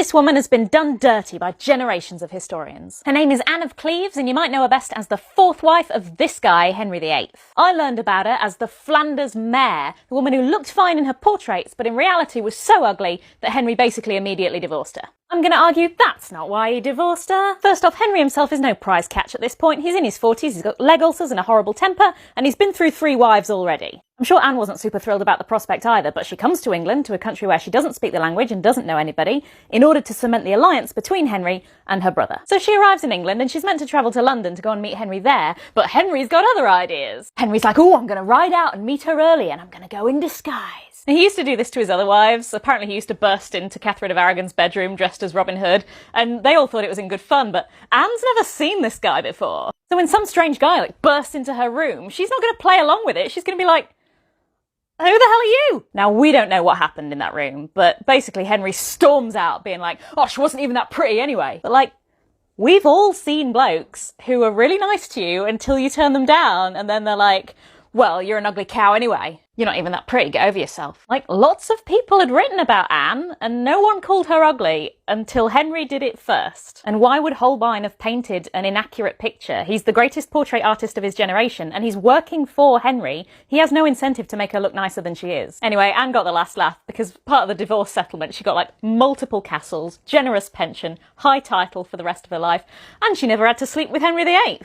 This woman has been done dirty by generations of historians. Her name is Anne of Cleves, and you might know her best as the fourth wife of this guy, Henry VIII. I learned about her as the Flanders mare, the woman who looked fine in her portraits, but in reality was so ugly that Henry basically immediately divorced her. I'm going to argue that's not why he divorced her. First off, Henry himself is no prize catch at this point. He's in his 40s, he's got leg ulcers and a horrible temper, and he's been through 3 wives already. I'm sure Anne wasn't super thrilled about the prospect either, but she comes to England, to a country where she doesn't speak the language and doesn't know anybody, in order to cement the alliance between Henry and her brother. So she arrives in England and she's meant to travel to London to go and meet Henry there, but Henry's got other ideas. Henry's like, oh, I'm going to ride out and meet her early and I'm going to go in disguise. And he used to do this to his other wives. Apparently he used to burst into Catherine of Aragon's bedroom dressed as Robin Hood, and they all thought it was in good fun, but Anne's never seen this guy before. So when some strange guy bursts into her room, she's not going to play along with it. She's going to be like, who the hell are you? Now, we don't know what happened in that room, but basically Henry storms out being like, oh, she wasn't even that pretty anyway. But like, we've all seen blokes who are really nice to you until you turn them down, and then they're like, well, you're an ugly cow anyway. You're not even that pretty, get over yourself. Like, lots of people had written about Anne, and no one called her ugly until Henry did it first. And why would Holbein have painted an inaccurate picture? He's the greatest portrait artist of his generation, and he's working for Henry. He has no incentive to make her look nicer than she is. Anyway, Anne got the last laugh, because part of the divorce settlement, she got like multiple castles, generous pension, high title for the rest of her life, and she never had to sleep with Henry VIII.